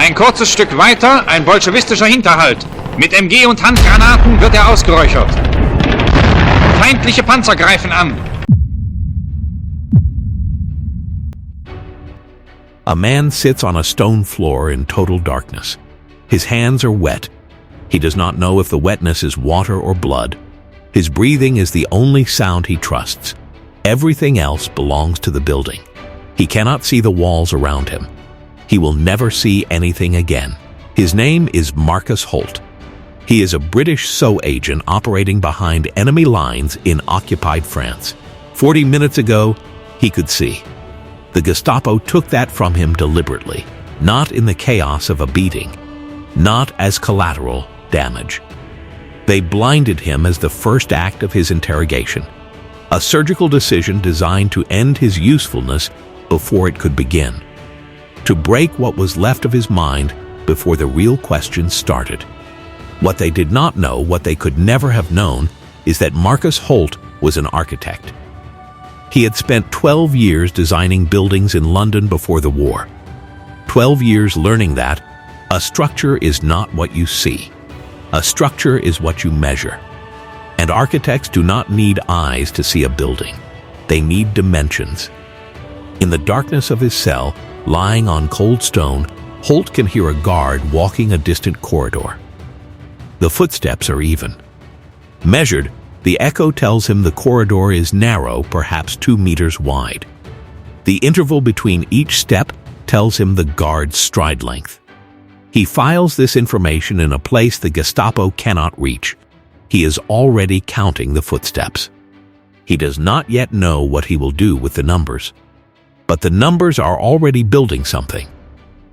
Ein kurzes Stück weiter, ein bolschewistischer Hinterhalt. Mit MG und Handgranaten wird er ausgeräuchert. Feindliche Panzer greifen an. A man sits on a stone floor in total darkness. His hands are wet. He does not know if the wetness is water or blood. His breathing is the only sound he trusts. Everything else belongs to the building. He cannot see the walls around him. He will never see anything again. His name is Marcus Holt. He is a British SOE agent operating behind enemy lines in occupied France. 40 minutes ago, he could see. The Gestapo took that from him deliberately, not in the chaos of a beating, not as collateral damage. They blinded him as the first act of his interrogation, a surgical decision designed to end his usefulness before it could begin, to break what was left of his mind before the real questions started. What they did not know, what they could never have known, is that Marcus Holt was an architect. He had spent 12 years designing buildings in London before the war. 12 years learning that a structure is not what you see. A structure is what you measure. And architects do not need eyes to see a building. They need dimensions. In the darkness of his cell, lying on cold stone, Holt can hear a guard walking a distant corridor. The footsteps are even. Measured, the echo tells him the corridor is narrow, perhaps 2 meters wide. The interval between each step tells him the guard's stride length. He files this information in a place the Gestapo cannot reach. He is already counting the footsteps. He does not yet know what he will do with the numbers. But the numbers are already building something.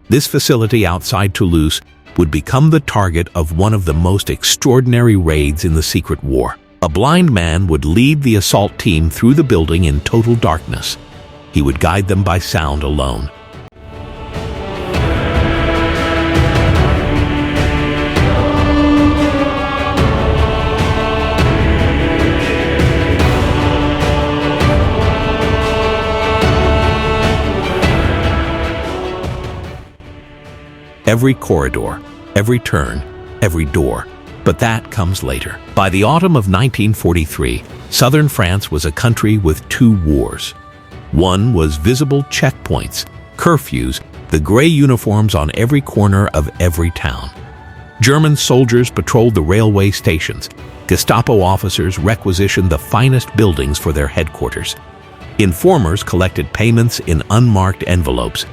This facility outside Toulouse would become the target of one of the most extraordinary raids in the secret war. A blind man would lead the assault team through the building in total darkness. He would guide them by sound alone. Every corridor, every turn, every door. But that comes later. By the autumn of 1943, southern France was a country with 2 wars. One was visible checkpoints, curfews, the gray uniforms on every corner of every town. German soldiers patrolled the railway stations. Gestapo officers requisitioned the finest buildings for their headquarters. Informers collected payments in unmarked envelopes.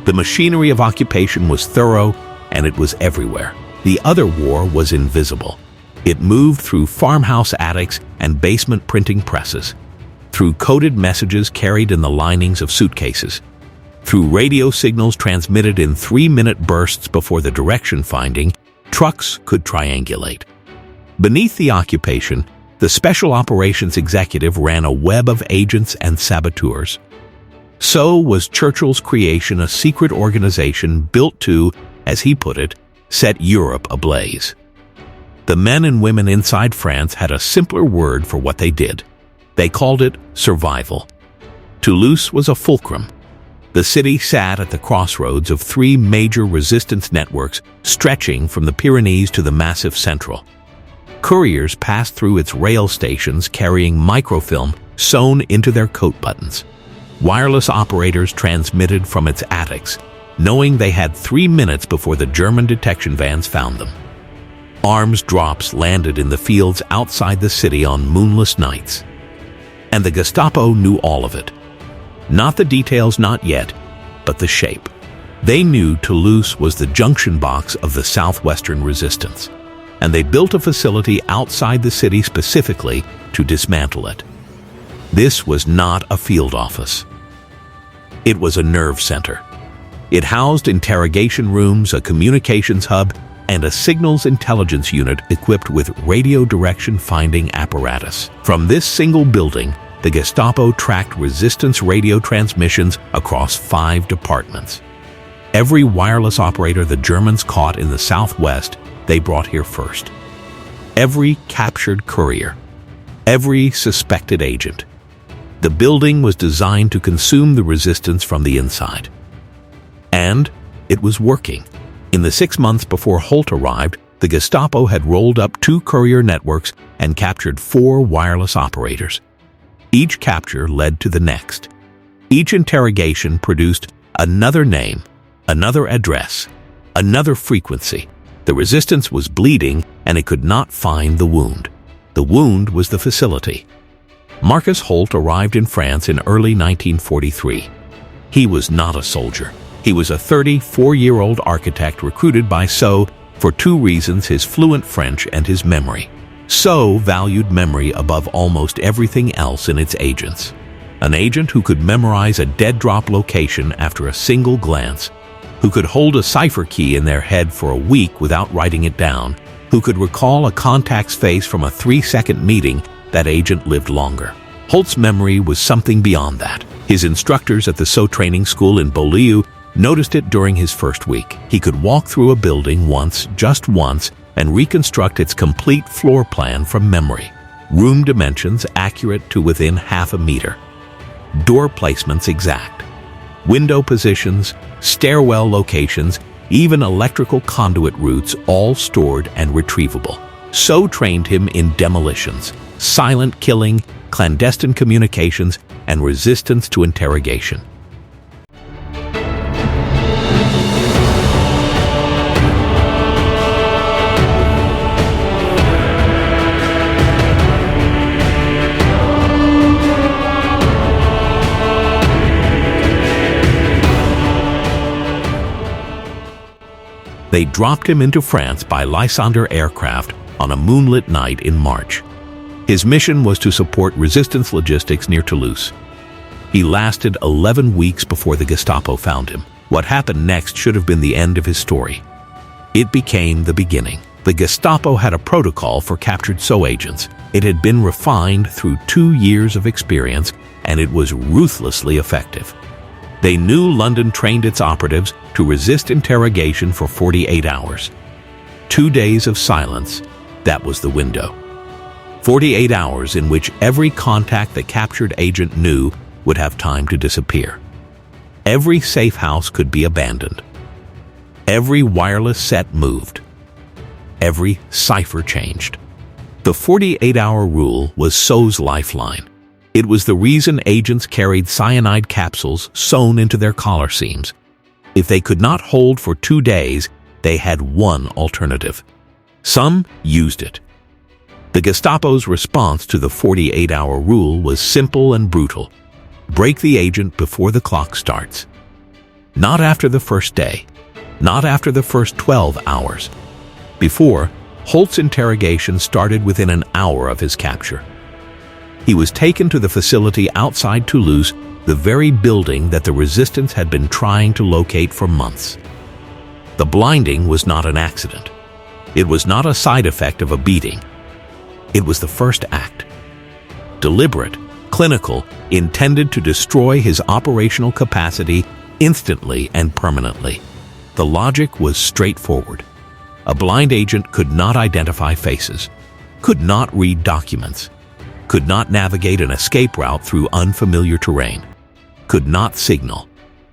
The machinery of occupation was thorough, and it was everywhere. The other war was invisible. It moved through farmhouse attics and basement printing presses, through coded messages carried in the linings of suitcases, through radio signals transmitted in 3-minute bursts before the direction finding, trucks could triangulate. Beneath the occupation, the Special Operations Executive ran a web of agents and saboteurs. So was Churchill's creation a secret organization built to, as he put it, set Europe ablaze. The men and women inside France had a simpler word for what they did. They called it survival. Toulouse was a fulcrum. The city sat at the crossroads of 3 major resistance networks stretching from the Pyrenees to the massive Central. Couriers passed through its rail stations carrying microfilm sewn into their coat buttons. Wireless operators transmitted from its attics, knowing they had 3 minutes before the German detection vans found them. Arms drops landed in the fields outside the city on moonless nights. And the Gestapo knew all of it. Not the details, not yet, but the shape. They knew Toulouse was the junction box of the southwestern resistance, and they built a facility outside the city specifically to dismantle it. This was not a field office. It was a nerve center. It housed interrogation rooms, a communications hub, and a signals intelligence unit equipped with radio direction finding apparatus. From this single building, the Gestapo tracked resistance radio transmissions across 5 departments. Every wireless operator the Germans caught in the southwest, they brought here first. Every captured courier, every suspected agent. The building was designed to consume the resistance from the inside. And it was working. In the 6 months before Holt arrived, the Gestapo had rolled up 2 courier networks and captured 4 wireless operators. Each capture led to the next. Each interrogation produced another name, another address, another frequency. The resistance was bleeding and it could not find the wound. The wound was the facility. Marcus Holt arrived in France in early 1943. He was not a soldier. He was a 34-year-old architect recruited by SOE for 2 reasons: his fluent French and his memory. SOE valued memory above almost everything else in its agents. An agent who could memorize a dead-drop location after a single glance, who could hold a cipher key in their head for a week without writing it down, who could recall a contact's face from a 3-second meeting. That agent lived longer. Holt's memory was something beyond that. His instructors at the SOE training school in Beaulieu noticed it during his first week. He could walk through a building once, just once, and reconstruct its complete floor plan from memory. Room dimensions accurate to within half a meter. Door placements exact. Window positions, stairwell locations, even electrical conduit routes, all stored and retrievable. SOE trained him in demolitions, silent killing, clandestine communications, and resistance to interrogation. They dropped him into France by Lysander aircraft on a moonlit night in March. His mission was to support resistance logistics near Toulouse. He lasted 11 weeks before the Gestapo found him. What happened next should have been the end of his story. It became the beginning. The Gestapo had a protocol for captured SOE agents. It had been refined through 2 years of experience, and it was ruthlessly effective. They knew London trained its operatives to resist interrogation for 48 hours. 2 days of silence, that was the window. 48 hours in which every contact the captured agent knew would have time to disappear. Every safe house could be abandoned. Every wireless set moved. Every cipher changed. The 48-hour rule was SOE's lifeline. It was the reason agents carried cyanide capsules sewn into their collar seams. If they could not hold for 2 days, they had one alternative. Some used it. The Gestapo's response to the 48-hour rule was simple and brutal. Break the agent before the clock starts. Not after the first day. Not after the first 12 hours. Before, Holt's interrogation started within an hour of his capture. He was taken to the facility outside Toulouse, the very building that the resistance had been trying to locate for months. The blinding was not an accident. It was not a side effect of a beating. It was the first act. Deliberate, clinical, intended to destroy his operational capacity instantly and permanently. The logic was straightforward. A blind agent could not identify faces, could not read documents, could not navigate an escape route through unfamiliar terrain, could not signal,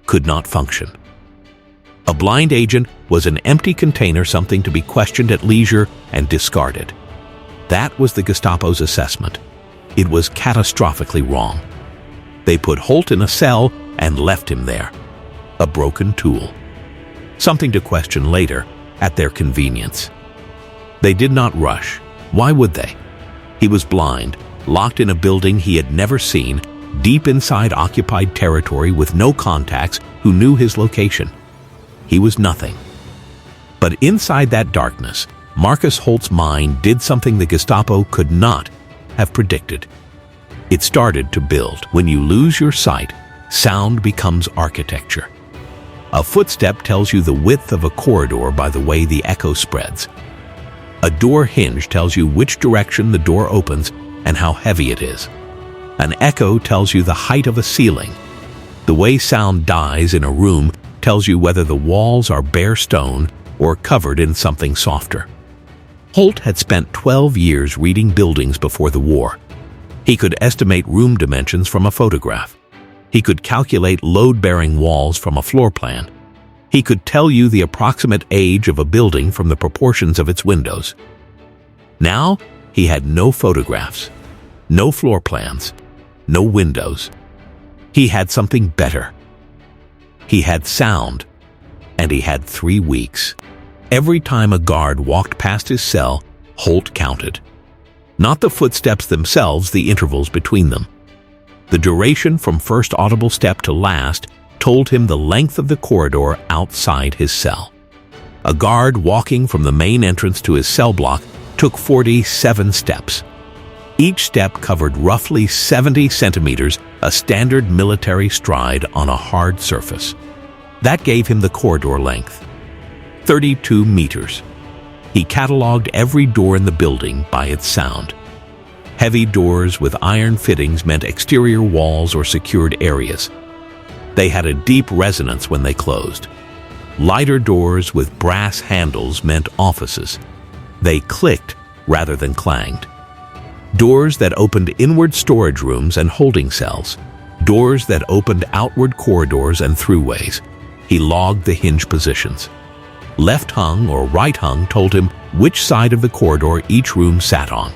could not function. A blind agent was an empty container, something to be questioned at leisure and discarded. That was the Gestapo's assessment. It was catastrophically wrong. They put Holt in a cell and left him there. A broken tool. Something to question later, at their convenience. They did not rush. Why would they? He was blind, locked in a building he had never seen, deep inside occupied territory with no contacts who knew his location. He was nothing. But inside that darkness, Marcus Holt's mind did something the Gestapo could not have predicted. It started to build. When you lose your sight, sound becomes architecture. A footstep tells you the width of a corridor by the way the echo spreads. A door hinge tells you which direction the door opens and how heavy it is. An echo tells you the height of a ceiling. The way sound dies in a room tells you whether the walls are bare stone or covered in something softer. Holt had spent 12 years reading buildings before the war. He could estimate room dimensions from a photograph. He could calculate load-bearing walls from a floor plan. He could tell you the approximate age of a building from the proportions of its windows. Now, he had no photographs, no floor plans, no windows. He had something better. He had sound, and he had 3 weeks. Every time a guard walked past his cell, Holt counted. Not the footsteps themselves, the intervals between them. The duration from first audible step to last told him the length of the corridor outside his cell. A guard walking from the main entrance to his cell block took 47 steps. Each step covered roughly 70 centimeters, a standard military stride on a hard surface. That gave him the corridor length, 32 meters. He cataloged every door in the building by its sound. Heavy doors with iron fittings meant exterior walls or secured areas. They had a deep resonance when they closed. Lighter doors with brass handles meant offices. They clicked rather than clanged. Doors that opened inward storage rooms and holding cells. Doors that opened outward corridors and throughways. He logged the hinge positions. Left hung or right hung told him which side of the corridor each room sat on.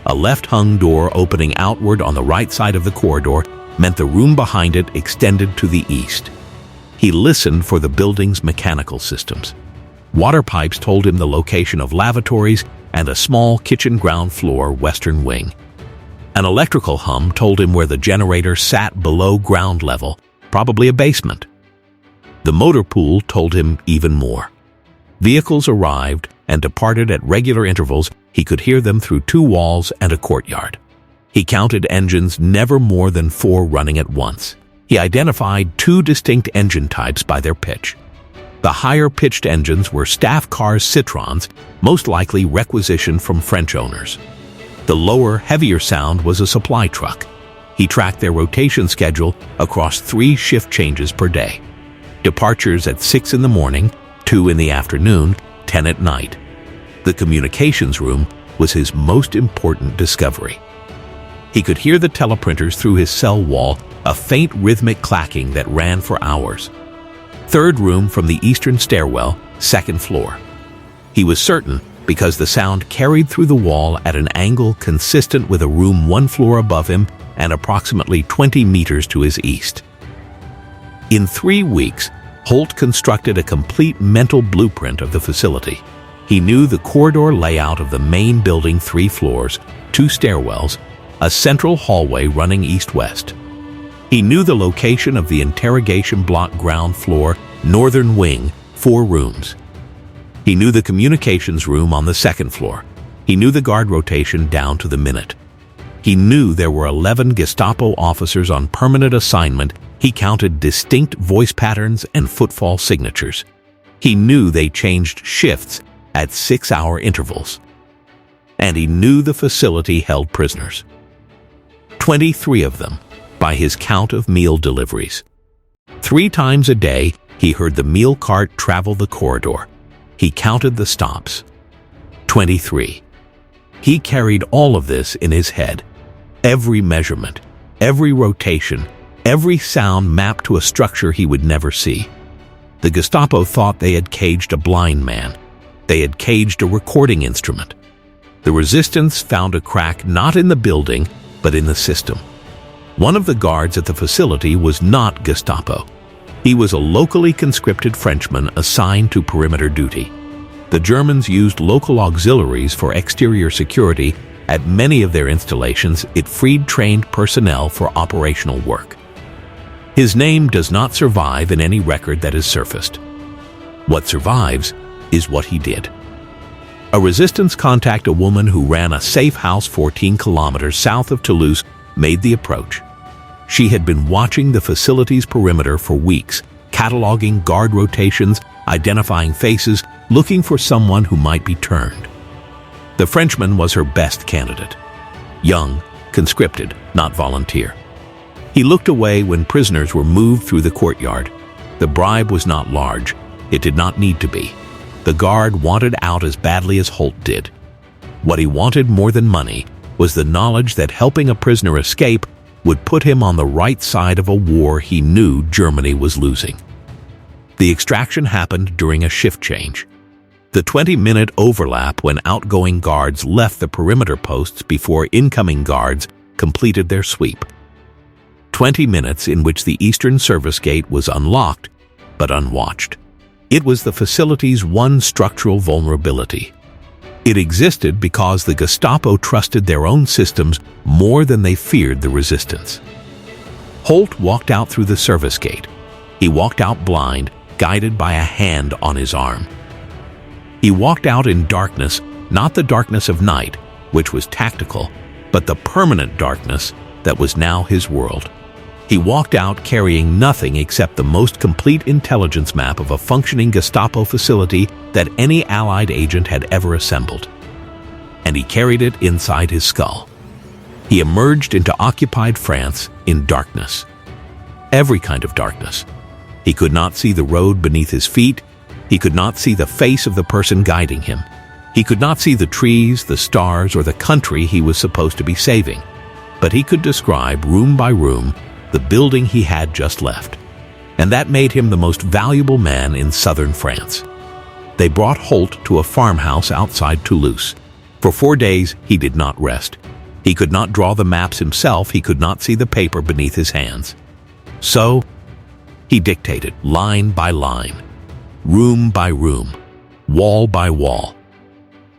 A left hung door opening outward on the right side of the corridor meant the room behind it extended to the east. He listened for the building's mechanical systems. Water pipes told him the location of lavatories and a small kitchen ground floor western wing. An electrical hum told him where the generator sat below ground level, probably a basement. The motor pool told him even more. Vehicles arrived and departed at regular intervals. He could hear them through 2 walls and a courtyard. He counted engines, never more than 4 running at once. He identified 2 distinct engine types by their pitch. The higher-pitched engines were staff cars Citroëns, most likely requisitioned from French owners. The lower, heavier sound was a supply truck. He tracked their rotation schedule across 3 shift changes per day. Departures at 6 in the morning, 2 in the afternoon, 10 at night. The communications room was his most important discovery. He could hear the teleprinters through his cell wall, a faint rhythmic clacking that ran for hours. 3rd room from the eastern stairwell, 2nd floor. He was certain because the sound carried through the wall at an angle consistent with a room 1 floor above him and approximately 20 meters to his east. In 3 weeks, Holt constructed a complete mental blueprint of the facility. He knew the corridor layout of the main building, 3 floors, 2 stairwells, a central hallway running east-west. He knew the location of the interrogation block ground floor, northern wing, 4 rooms. He knew the communications room on the 2nd floor. He knew the guard rotation down to the minute. He knew there were 11 Gestapo officers on permanent assignment. He counted distinct voice patterns and footfall signatures. He knew they changed shifts at 6-hour intervals. And he knew the facility held prisoners. 23 of them, by his count of meal deliveries. 3 times a day, he heard the meal cart travel the corridor. He counted the stops. 23. He carried all of this in his head. Every measurement, every rotation, every sound mapped to a structure he would never see. The Gestapo thought they had caged a blind man. They had caged a recording instrument. The resistance found a crack not in the building, but in the system. One of the guards at the facility was not Gestapo. He was a locally conscripted Frenchman assigned to perimeter duty. The Germans used local auxiliaries for exterior security. At many of their installations, it freed trained personnel for operational work. His name does not survive in any record that has surfaced. What survives is what he did. A resistance contact, a woman who ran a safe house 14 kilometers south of Toulouse, made the approach. She had been watching the facility's perimeter for weeks, cataloging guard rotations, identifying faces, looking for someone who might be turned. The Frenchman was her best candidate. Young, conscripted, not volunteer. He looked away when prisoners were moved through the courtyard. The bribe was not large. It did not need to be. The guard wanted out as badly as Holt did. What he wanted more than money was the knowledge that helping a prisoner escape would put him on the right side of a war he knew Germany was losing. The extraction happened during a shift change. The 20-minute overlap when outgoing guards left the perimeter posts before incoming guards completed their sweep. 20 minutes in which the eastern service gate was unlocked but unwatched. It was the facility's one structural vulnerability. It existed because the Gestapo trusted their own systems more than they feared the resistance. Holt walked out through the service gate. He walked out blind, guided by a hand on his arm. He walked out in darkness, not the darkness of night, which was tactical, but the permanent darkness that was now his world. He walked out carrying nothing except the most complete intelligence map of a functioning Gestapo facility that any Allied agent had ever assembled. And he carried it inside his skull. He emerged into occupied France in darkness. Every kind of darkness. He could not see the road beneath his feet. He could not see the face of the person guiding him. He could not see the trees, the stars, or the country he was supposed to be saving. But he could describe, room by room, the building he had just left. And that made him the most valuable man in southern France. They brought Holt to a farmhouse outside Toulouse. For 4 days, he did not rest. He could not draw the maps himself. He could not see the paper beneath his hands. So, he dictated, line by line, room by room, wall by wall.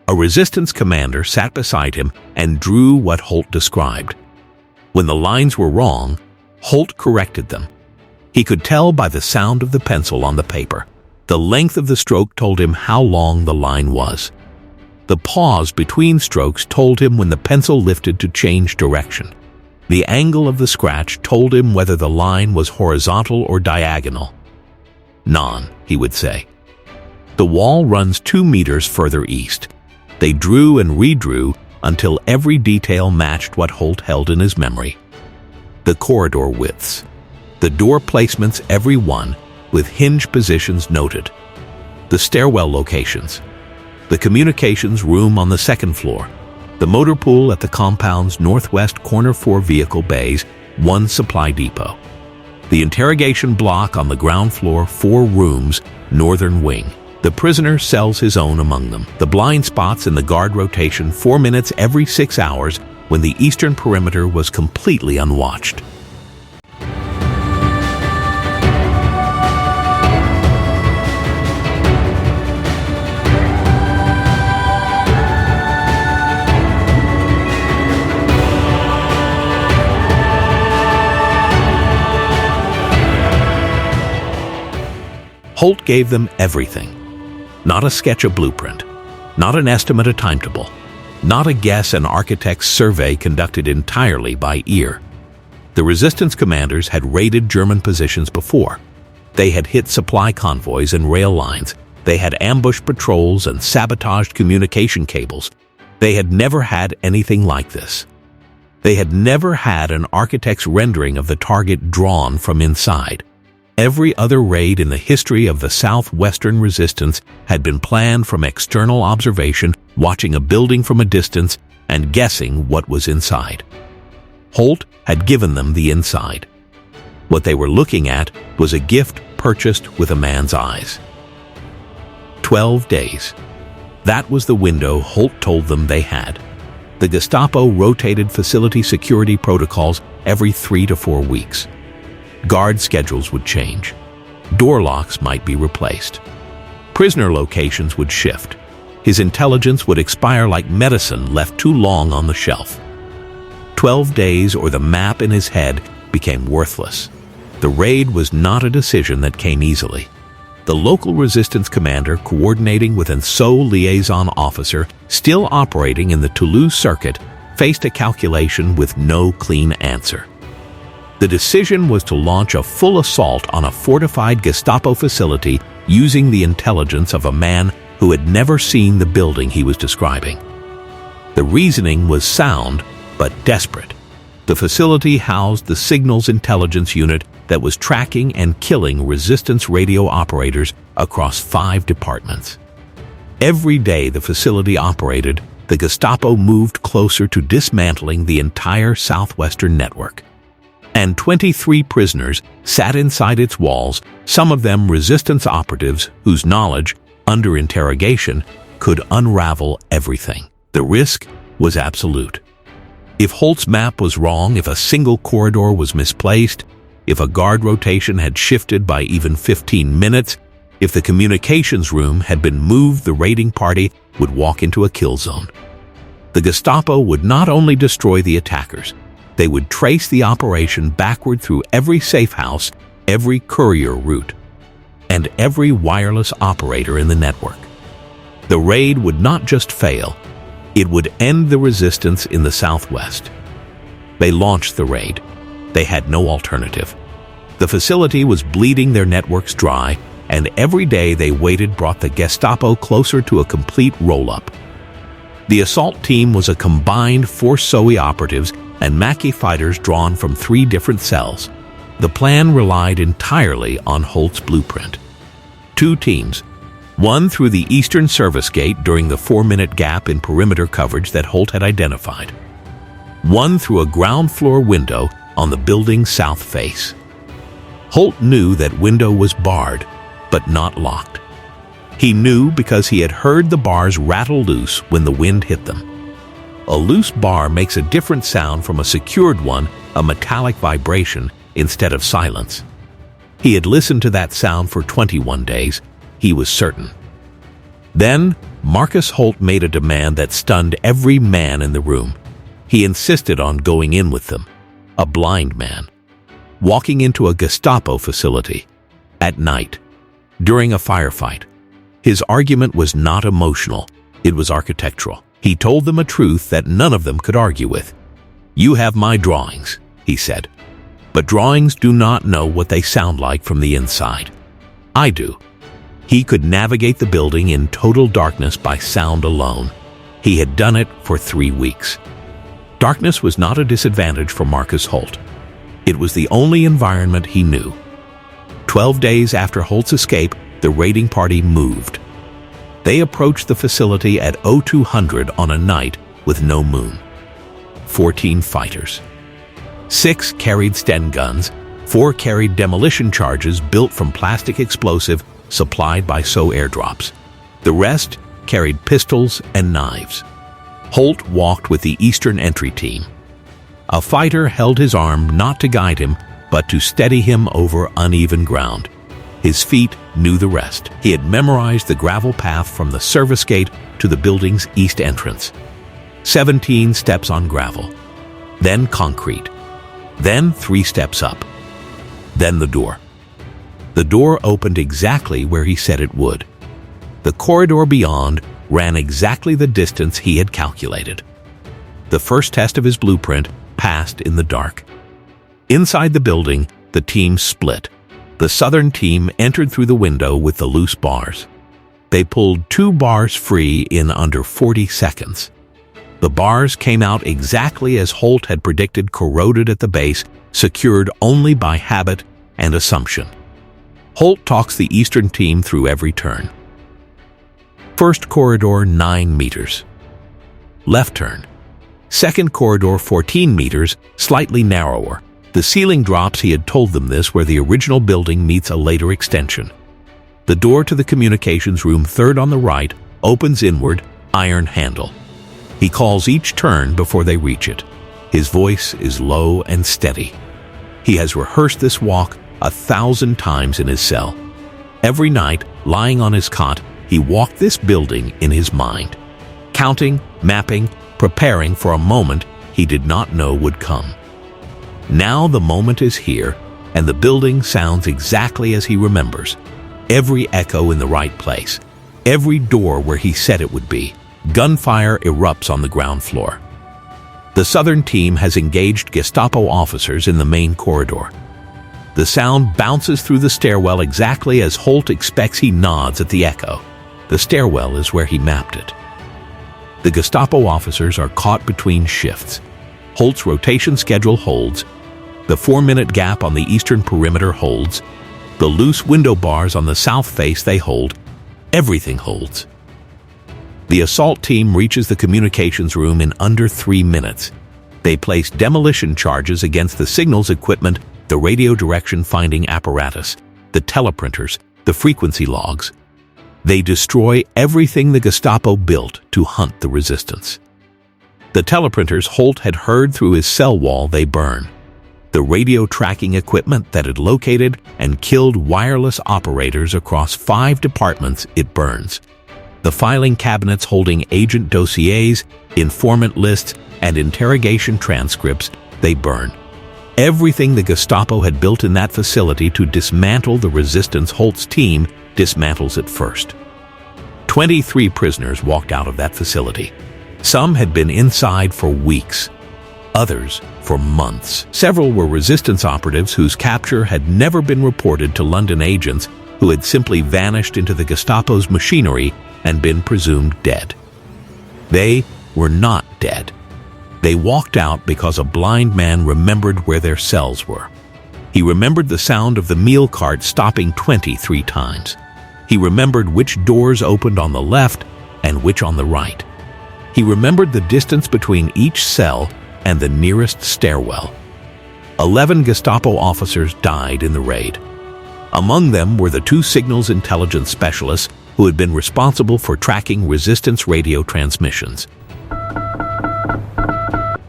A resistance commander sat beside him and drew what Holt described. When the lines were wrong, Holt corrected them. He could tell by the sound of the pencil on the paper. The length of the stroke told him how long the line was. The pause between strokes told him when the pencil lifted to change direction. The angle of the scratch told him whether the line was horizontal or diagonal. "Non," he would say. "The wall runs 2 meters further east." They drew and redrew until every detail matched what Holt held in his memory. The corridor widths, the door placements, every one, with hinge positions noted. The stairwell locations, the communications room on the 2nd floor, the motor pool at the compound's northwest corner, 4 vehicle bays, 1 supply depot. The interrogation block on the ground floor, 4 rooms, northern wing. The prisoner sells his own among them. The blind spots in the guard rotation, 4 minutes every 6 hours, when the eastern perimeter was completely unwatched. Holt gave them everything. Not a sketch, a blueprint. Not an estimate, a timetable. Not a guess, an architect's survey conducted entirely by ear. The resistance commanders had raided German positions before. They had hit supply convoys and rail lines. They had ambushed patrols and sabotaged communication cables. They had never had anything like this. They had never had an architect's rendering of the target drawn from inside. Every other raid in the history of the southwestern resistance had been planned from external observation, watching a building from a distance and guessing what was inside. Holt had given them the inside. What they were looking at was a gift purchased with a man's eyes. 12 days. That was the window Holt told them they had. The Gestapo rotated facility security protocols every 3 to 4 weeks. Guard schedules would change. Door locks might be replaced. Prisoner locations would shift. His intelligence would expire like medicine left too long on the shelf. 12 days or the map in his head became worthless. The raid was not a decision that came easily. The local resistance commander, coordinating with an SOE liaison officer still operating in the Toulouse circuit, faced a calculation with no clean answer. The decision was to launch a full assault on a fortified Gestapo facility using the intelligence of a man who had never seen the building he was describing. The reasoning was sound, but desperate. The facility housed the signals intelligence unit that was tracking and killing resistance radio operators across 5 departments. Every day the facility operated, the Gestapo moved closer to dismantling the entire southwestern network. and 23 prisoners sat inside its walls, some of them resistance operatives whose knowledge, under interrogation, could unravel everything. The risk was absolute. If Holt's map was wrong, if a single corridor was misplaced, if a guard rotation had shifted by even 15 minutes, if the communications room had been moved, the raiding party would walk into a kill zone. The Gestapo would not only destroy the attackers, they would trace the operation backward through every safe house, every courier route, and every wireless operator in the network. The raid would not just fail, it would end the resistance in the southwest. They launched the raid. They had no alternative. The facility was bleeding their networks dry, and every day they waited brought the Gestapo closer to a complete roll-up. The assault team was a combined 4 SOE operatives and Maquis fighters drawn from 3 different cells. The plan relied entirely on Holt's blueprint. 2 teams, one through the eastern service gate during the 4-minute gap in perimeter coverage that Holt had identified, one through a ground floor window on the building's south face. Holt knew that window was barred, but not locked. He knew because he had heard the bars rattle loose when the wind hit them. A loose bar makes a different sound from a secured one, a metallic vibration instead of silence. He had listened to that sound for 21 days. He was certain. Then, Marcus Holt made a demand that stunned every man in the room. He insisted on going in with them, a blind man, walking into a Gestapo facility at night, during a firefight. His argument was not emotional, it was architectural. He told them a truth that none of them could argue with. "You have my drawings," he said, "but drawings do not know what they sound like from the inside. I do." He could navigate the building in total darkness by sound alone. He had done it for 3 weeks. Darkness was not a disadvantage for Marcus Holt. It was the only environment he knew. 12 days after Holt's escape, the raiding party moved. They approached the facility at 0200 on a night with no moon. 14 fighters. 6 carried Sten guns, 4 carried demolition charges built from plastic explosive supplied by SOE airdrops. The rest carried pistols and knives. Holt walked with the Eastern Entry team. A fighter held his arm not to guide him, but to steady him over uneven ground. His feet knew the rest. He had memorized the gravel path from the service gate to the building's east entrance. 17 steps on gravel, then concrete, then 3 steps up, then the door. The door opened exactly where he said it would. The corridor beyond ran exactly the distance he had calculated. The first test of his blueprint passed in the dark. Inside the building, the team split. The southern team entered through the window with the loose bars. They pulled 2 bars free in under 40 seconds. The bars came out exactly as Holt had predicted, corroded at the base, secured only by habit and assumption. Holt talks the eastern team through every turn. First corridor 9 meters. Left turn. Second corridor 14 meters, slightly narrower. The ceiling drops, he had told them this, where the original building meets a later extension. The door to the communications room, third on the right, opens inward, iron handle. He calls each turn before they reach it. His voice is low and steady. He has rehearsed this walk 1,000 times in his cell. Every night, lying on his cot, he walked this building in his mind, counting, mapping, preparing for a moment he did not know would come. Now the moment is here, and the building sounds exactly as he remembers. Every echo in the right place, every door where he said it would be. Gunfire erupts on the ground floor. The southern team has engaged Gestapo officers in the main corridor. The sound bounces through the stairwell exactly as Holt expects. He nods at the echo. The stairwell is where he mapped it. The Gestapo officers are caught between shifts. Holt's rotation schedule holds. The 4-minute gap on the eastern perimeter holds. The loose window bars on the south face, they hold. Everything holds. The assault team reaches the communications room in under 3 minutes. They placed demolition charges against the signals equipment, the radio direction finding apparatus, the teleprinters, the frequency logs. They destroy everything the Gestapo built to hunt the resistance. The teleprinters Holt had heard through his cell wall they burn. The radio tracking equipment that had located and killed wireless operators across 5 departments it burns. The filing cabinets holding agent dossiers, informant lists, and interrogation transcripts they burn. Everything the Gestapo had built in that facility to dismantle the resistance Holt's team dismantles it first. 23 prisoners walked out of that facility. Some had been inside for weeks, others for months. Several were resistance operatives whose capture had never been reported to London agents who had simply vanished into the Gestapo's machinery and been presumed dead. They were not dead. They walked out because a blind man remembered where their cells were. He remembered the sound of the meal cart stopping 23 times. He remembered which doors opened on the left and which on the right. He remembered the distance between each cell and the nearest stairwell. 11 Gestapo officers died in the raid. Among them were the 2 signals intelligence specialists who had been responsible for tracking resistance radio transmissions.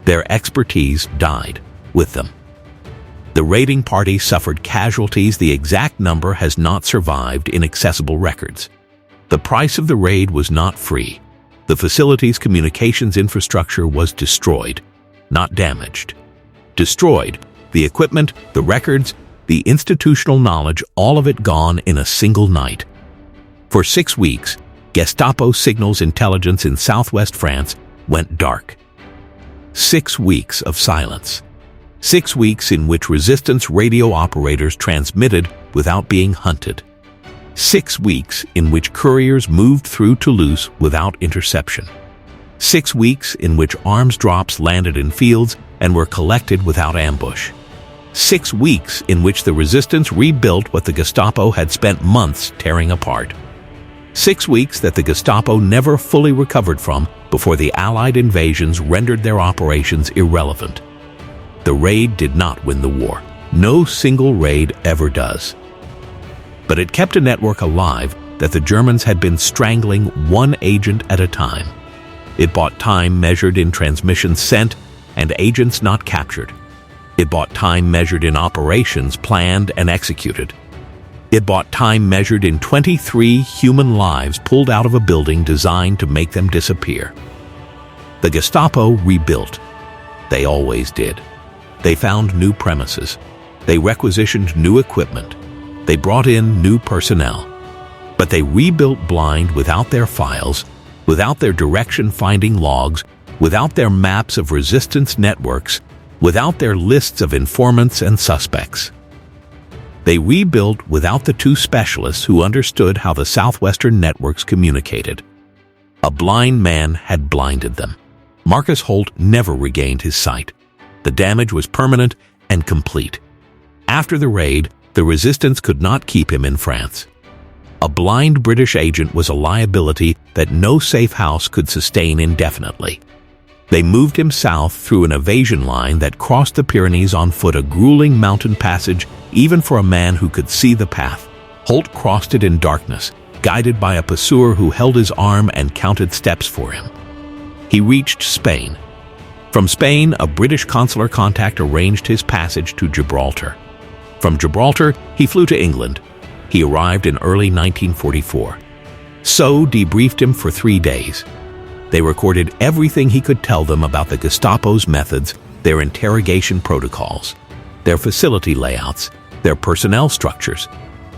Their expertise died with them. The raiding party suffered casualties the exact number has not survived in accessible records. The price of the raid was not free. The facility's communications infrastructure was destroyed, not damaged. Destroyed, the equipment, the records, the institutional knowledge, all of it gone in a single night. For 6 weeks, Gestapo signals intelligence in southwest France went dark. 6 weeks of silence. 6 weeks in which resistance radio operators transmitted without being hunted. 6 weeks in which couriers moved through Toulouse without interception. 6 weeks in which arms drops landed in fields and were collected without ambush. 6 weeks in which the resistance rebuilt what the Gestapo had spent months tearing apart. 6 weeks that the Gestapo never fully recovered from before the Allied invasions rendered their operations irrelevant. The raid did not win the war. No single raid ever does. But it kept a network alive that the Germans had been strangling one agent at a time. It bought time measured in transmissions sent and agents not captured. It bought time measured in operations planned and executed. It bought time measured in 23 human lives pulled out of a building designed to make them disappear. The Gestapo rebuilt. They always did. They found new premises. They requisitioned new equipment. They brought in new personnel. But they rebuilt blind without their files, without their direction-finding logs, without their maps of resistance networks, without their lists of informants and suspects. They rebuilt without the 2 specialists who understood how the southwestern networks communicated. A blind man had blinded them. Marcus Holt never regained his sight. The damage was permanent and complete. After the raid, the resistance could not keep him in France. A blind British agent was a liability that no safe house could sustain indefinitely. They moved him south through an evasion line that crossed the Pyrenees on foot, a grueling mountain passage even for a man who could see the path. Holt crossed it in darkness, guided by a pursuer who held his arm and counted steps for him. He reached Spain. From Spain, a British consular contact arranged his passage to Gibraltar. From Gibraltar, he flew to England. He arrived in early 1944. SOE debriefed him for 3 days. They recorded everything he could tell them about the Gestapo's methods, their interrogation protocols, their facility layouts, their personnel structures.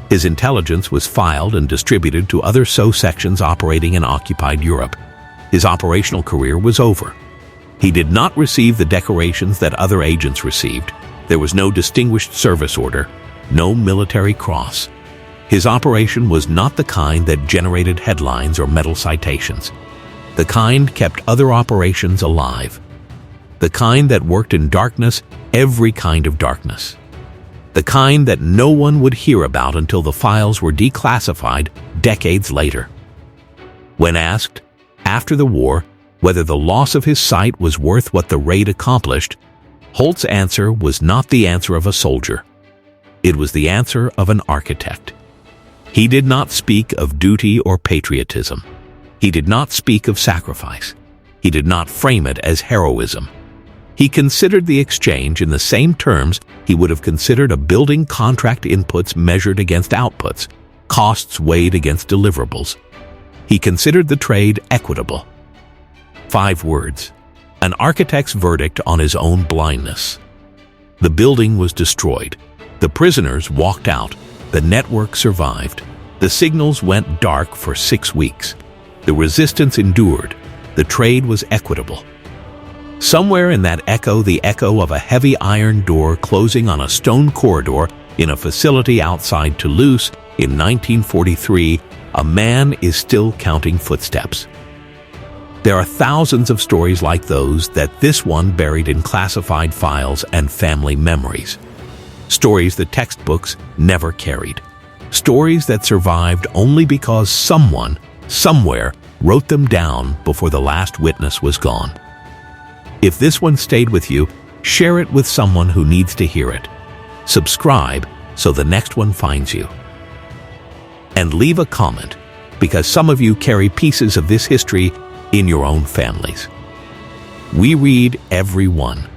His intelligence was filed and distributed to other SOE sections operating in occupied Europe. His operational career was over. He did not receive the decorations that other agents received. There was no distinguished service order, no military cross. His operation was not the kind that generated headlines or medal citations. The kind kept other operations alive. The kind that worked in darkness, every kind of darkness. The kind that no one would hear about until the files were declassified decades later. When asked, after the war, whether the loss of his sight was worth what the raid accomplished, Holt's answer was not the answer of a soldier. It was the answer of an architect. He did not speak of duty or patriotism. He did not speak of sacrifice. He did not frame it as heroism. He considered the exchange in the same terms he would have considered a building contract inputs measured against outputs, costs weighed against deliverables. He considered the trade equitable. 5 words. An architect's verdict on his own blindness. The building was destroyed. The prisoners walked out. The network survived. The signals went dark for 6 weeks. The resistance endured. The trade was equitable. Somewhere in that echo, the echo of a heavy iron door closing on a stone corridor in a facility outside Toulouse in 1943, a man is still counting footsteps. There are thousands of stories like those that this one buried in classified files and family memories. Stories the textbooks never carried. Stories that survived only because someone, somewhere, wrote them down before the last witness was gone. If this one stayed with you, share it with someone who needs to hear it. Subscribe so the next one finds you. And leave a comment, because some of you carry pieces of this history in your own families. We read every one.